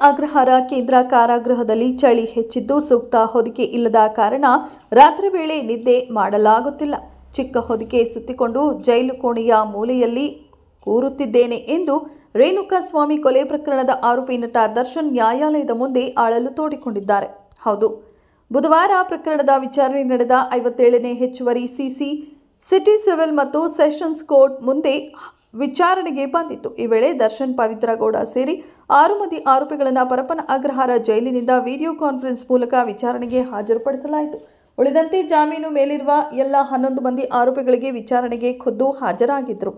ಅಗ್ರಹಾರ ಕೇಂದ್ರ ಕಾರಾಗೃಹದಲ್ಲಿ ಚಳಿ ಹೆಚ್ಚಿದ್ದು ಸೂಕ್ತ ಹೊದಿಕೆ ಇಲ್ಲದ ಕಾರಣ ರಾತ್ರಿ ವೇಳೆ ನಿದ್ದೆ ಮಾಡಲಾಗುತ್ತಿಲ್ಲ. ಚಿಕ್ಕ ಹೊದಿಕೆ ಸುತ್ತಿಕೊಂಡು ಜೈಲು ಕೋಣೆಯ ಮೂಲೆಯಲ್ಲಿ ಕೂರುತ್ತಿದ್ದೇನೆ ಎಂದು ರೇಣುಕಾಸ್ವಾಮಿ ಕೊಲೆ ಪ್ರಕರಣದ ಆರೋಪಿ ನಟ ದರ್ಶನ್ ನ್ಯಾಯಾಲಯದ ಮುಂದೆ ಅಳಲು ತೋಡಿಕೊಂಡಿದ್ದಾರೆ. ಹೌದು, ಬುಧವಾರ ಪ್ರಕರಣದ ವಿಚಾರಣೆ ನಡೆದ 57ನೇ ಹೆಚ್ಚುವರಿ ಸಿಟಿ ಸಿವಿಲ್ ಮತ್ತು ಸೆಷನ್ಸ್ ಕೋರ್ಟ್ ಮುಂದೆ ವಿಚಾರಣೆಗೆ ಬಂದಿತ್ತು. ಈ ವೇಳೆ ದರ್ಶನ್, ಪವಿತ್ರ ಗೌಡ ಸೇರಿ 6 ಮಂದಿ ಆರೋಪಿಗಳನ್ನು ಪರಪ್ಪನ ಅಗ್ರಹಾರ ಜೈಲಿನಿಂದ ವಿಡಿಯೋ ಕಾನ್ಫರೆನ್ಸ್ ಮೂಲಕ ವಿಚಾರಣೆಗೆ ಹಾಜರುಪಡಿಸಲಾಯಿತು. ಉಳಿದಂತೆ ಜಾಮೀನು ಮೇಲಿರುವ ಎಲ್ಲ 11 ಮಂದಿ ಆರೋಪಿಗಳಿಗೆ ವಿಚಾರಣೆಗೆ ಖುದ್ದು ಹಾಜರಾಗಿದ್ದರು.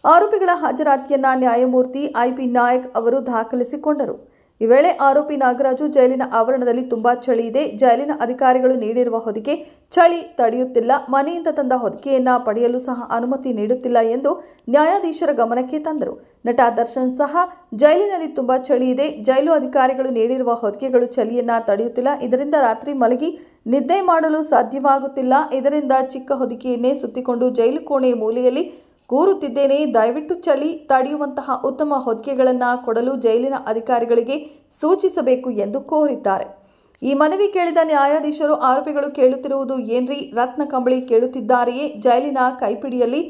ಆರೋಪಿಗಳ ಹಾಜರಾತಿಯನ್ನ ನ್ಯಾಯಮೂರ್ತಿ IP ನಾಯಕ್ ಅವರು ದಾಖಲಿಸಿಕೊಂಡರು. ಈ ವೇಳೆ ಆರೋಪಿ ನಾಗರಾಜು, ಜೈಲಿನ ಆವರಣದಲ್ಲಿ ತುಂಬಾ ಚಳಿ ಇದೆ, ಜೈಲಿನ ಅಧಿಕಾರಿಗಳು ನೀಡಿರುವ ಹೊದಿಕೆ ಚಳಿ ತಡೆಯುತ್ತಿಲ್ಲ, ಮನೆಯಿಂದ ತಂದ ಹೊದಿಕೆಯನ್ನ ಪಡೆಯಲು ಸಹ ಅನುಮತಿ ನೀಡುತ್ತಿಲ್ಲ ಎಂದು ನ್ಯಾಯಾಧೀಶರ ಗಮನಕ್ಕೆ ತಂದರು. ನಟ ದರ್ಶನ್ ಸಹ ಜೈಲಿನಲ್ಲಿ ತುಂಬಾ ಚಳಿ ಇದೆ, ಜೈಲು ಅಧಿಕಾರಿಗಳು ನೀಡಿರುವ ಹೊದಿಕೆಗಳು ಚಳಿಯನ್ನ ತಡೆಯುತ್ತಿಲ್ಲ, ಇದರಿಂದ ರಾತ್ರಿ ಮಲಗಿ ನಿದ್ದೆ ಮಾಡಲು ಸಾಧ್ಯವಾಗುತ್ತಿಲ್ಲ, ಇದರಿಂದ ಚಿಕ್ಕ ಹೊದಿಕೆಯನ್ನೇ ಸುತ್ತಿಕೊಂಡು ಜೈಲು ಕೋಣೆ ಮೂಲೆಯಲ್ಲಿ ಕೂರುತ್ತಿದ್ದೇನೆ, ದಯವಿಟ್ಟು ಚಳಿ ತಡೆಯುವಂತಹ ಉತ್ತಮ ಹೊದಿಕೆಗಳನ್ನು ಕೊಡಲು ಜೈಲಿನ ಅಧಿಕಾರಿಗಳಿಗೆ ಸೂಚಿಸಬೇಕು ಎಂದು ಕೋರಿದ್ದಾರೆ. ಈ ಮನವಿ ಕೇಳಿದ ನ್ಯಾಯಾಧೀಶರು, ಆರೋಪಿಗಳು ಕೇಳುತ್ತಿರುವುದು ಏನ್ರಿ, ರತ್ನ ಕಂಬಳಿ ಕೇಳುತ್ತಿದ್ದಾರೆಯೇ, ಜೈಲಿನ ಕೈಪಿಡಿಯಲ್ಲಿ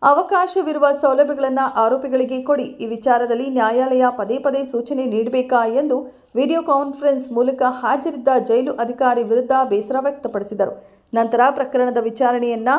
ಅವಕಾಶವಿರುವ ಸೌಲಭ್ಯಗಳನ್ನು ಆರೋಪಿಗಳಿಗೆ ಕೊಡಿ, ಈ ವಿಚಾರದಲ್ಲಿ ನ್ಯಾಯಾಲಯ ಪದೇ ಪದೇ ಸೂಚನೆ ನೀಡಬೇಕಾ ಎಂದು ವಿಡಿಯೋ ಕಾನ್ಫರೆನ್ಸ್ ಮೂಲಕ ಹಾಜರಿದ್ದ ಜೈಲು ಅಧಿಕಾರಿ ವಿರುದ್ಧ ಬೇಸರ ವ್ಯಕ್ತಪಡಿಸಿದರು. ನಂತರ ಪ್ರಕರಣದ ವಿಚಾರಣೆಯನ್ನ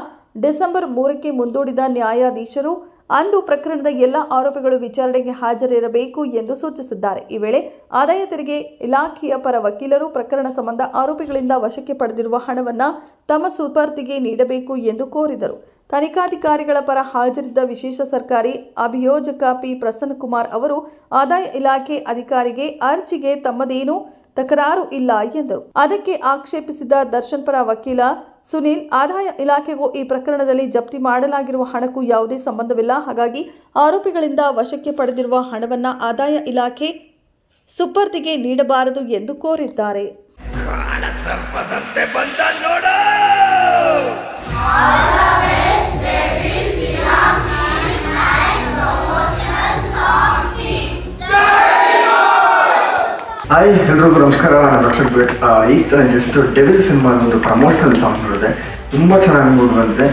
ಡಿಸೆಂಬರ್ 3ಕ್ಕೆ ಮುಂದೂಡಿದ ನ್ಯಾಯಾಧೀಶರು ಅಂದು ಪ್ರಕರಣದ ಎಲ್ಲ ಆರೋಪಿಗಳು ವಿಚಾರಣೆಗೆ ಹಾಜರಿರಬೇಕು ಎಂದು ಸೂಚಿಸಿದ್ದಾರೆ. ಈ ವೇಳೆ ಆದಾಯ ತೆರಿಗೆ ಇಲಾಖೆಯ ಪರ ವಕೀಲರು ಪ್ರಕರಣ ಸಂಬಂಧ ಆರೋಪಿಗಳಿಂದ ವಶಕ್ಕೆ ಪಡೆದಿರುವ ಹಣವನ್ನು ತಮ್ಮ ಸುಪರ್ದಿಗೆ ನೀಡಬೇಕು ಎಂದು ಕೋರಿದರು. ತನಿಖಾಧಿಕಾರಿಗಳ ಪರ ಹಾಜರಿದ್ದ ವಿಶೇಷ ಸರ್ಕಾರಿ ಅಭಿಯೋಜಕ ಪಿ ಪ್ರಸನ್ನಕುಮಾರ್ ಅವರು ಆದಾಯ ಇಲಾಖೆ ಅಧಿಕಾರಿಗೆ ಅರ್ಜಿಗೆ ತಮ್ಮದೇನೂ ತಕರಾರು ಇಲ್ಲ ಎಂದರು. ಅದಕ್ಕೆ ಆಕ್ಷೇಪಿಸಿದ ದರ್ಶನ್ ಪರ ವಕೀಲ ಸುನಿಲ್, ಆದಾಯ ಇಲಾಖೆಗೂ ಈ ಪ್ರಕರಣದಲ್ಲಿ ಜಪ್ತಿ ಮಾಡಲಾಗಿರುವ ಹಣಕ್ಕೂ ಯಾವುದೇ ಸಂಬಂಧವಿಲ್ಲ, ಹಾಗಾಗಿ ಆರೋಪಿಗಳಿಂದ ವಶಕ್ಕೆ ಪಡೆದಿರುವ ಹಣವನ್ನು ಆದಾಯ ಇಲಾಖೆ ಸುಪರ್ದಿಗೆ ನೀಡಬಾರದು ಎಂದು ಕೋರಿದ್ದಾರೆ. ಹಾಯ್ ಎಲ್ರಿಗೂ ನಮಸ್ಕಾರ, ನಾನು ರಕ್ಷಕ್ ಭಟ್. ಈಗ ತಾನೇ ಜಸ್ಟ್ ಡೆವಿಲ್ ಸಿನಿಮಾದ ಒಂದು ಪ್ರಮೋಷನಲ್ ಸಾಂಗ್ ನೋಡಿದೆ, ತುಂಬ ಚೆನ್ನಾಗಿ ಮೂಡ್ ಬಂದಿದೆ.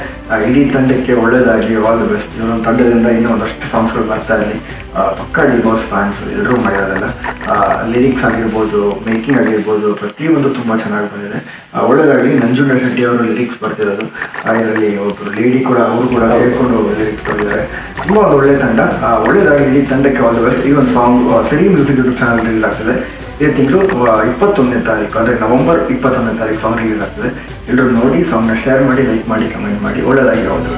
ಇಡೀ ತಂಡಕ್ಕೆ ಒಳ್ಳೇದಾಗಲಿ, ಆಲ್ ದ ಬೆಸ್ಟ್. ಇವರೊಂದು ತಂಡದಿಂದ ಇನ್ನೂ ಒಂದಷ್ಟು ಸಾಂಗ್ಸ್ಗಳು ಬರ್ತಾ ಇರಲಿ. ಪಕ್ಕಾ ಡಿವೋರ್ಸ್ ಫ್ಯಾನ್ಸ್ ಎಲ್ಲರೂ ಮಾಡಿರೋದಲ್ಲ, ಲಿರಿಕ್ಸ್ ಆಗಿರ್ಬೋದು, ಮೇಕಿಂಗ್ ಆಗಿರ್ಬೋದು, ಪ್ರತಿಯೊಂದು ತುಂಬ ಚೆನ್ನಾಗಿ ಬಂದಿದೆ. ಒಳ್ಳೇದಾಗಲಿ. ನಂಜುಂಡ ಶೆಟ್ಟಿ ಅವರು ಲಿರಿಕ್ಸ್ ಬರ್ತಿರೋದು, ಇದರಲ್ಲಿ ಒಬ್ಬರು ಲೇಡಿ ಕೂಡ, ಅವರು ಕೂಡ ಸೇರಿಕೊಂಡು ಲಿರಿಕ್ಸ್ ಬರ್ತಿದ್ದಾರೆ. ತುಂಬ ಒಂದು ಒಳ್ಳೆ ತಂಡ, ಒಳ್ಳೇದಾಗಲಿ. ಇಡೀ ತಂಡಕ್ಕೆ ಆಲ್ ದ ಬೆಸ್ಟ್. ಈ ಒಂದು ಸಾಂಗ್ ಸಿರಿ ಮ್ಯೂಸಿಕ್ ಯೂಟ್ಯೂಬ್ ಚಾನಲ್ ರಿಲೀಸ್ ಆಗ್ತದೆ ಇದೇ ತಿಂಗಳು 21ನೇ ತಾರೀಕು, ಅಂದರೆ ನವೆಂಬರ್ 21ನೇ ತಾರೀಕು ಸಾಂಗ್ ರಿಲೀಸ್ ಆಗ್ತದೆ. ಎಲ್ಲರೂ ನೋಡಿ, ಸಾಂಗ್ನ ಶೇರ್ ಮಾಡಿ, ಲೈಕ್ ಮಾಡಿ, ಕಮೆಂಟ್ ಮಾಡಿ. ಒಳ್ಳೆದಾಗಿ ಯಾವುದು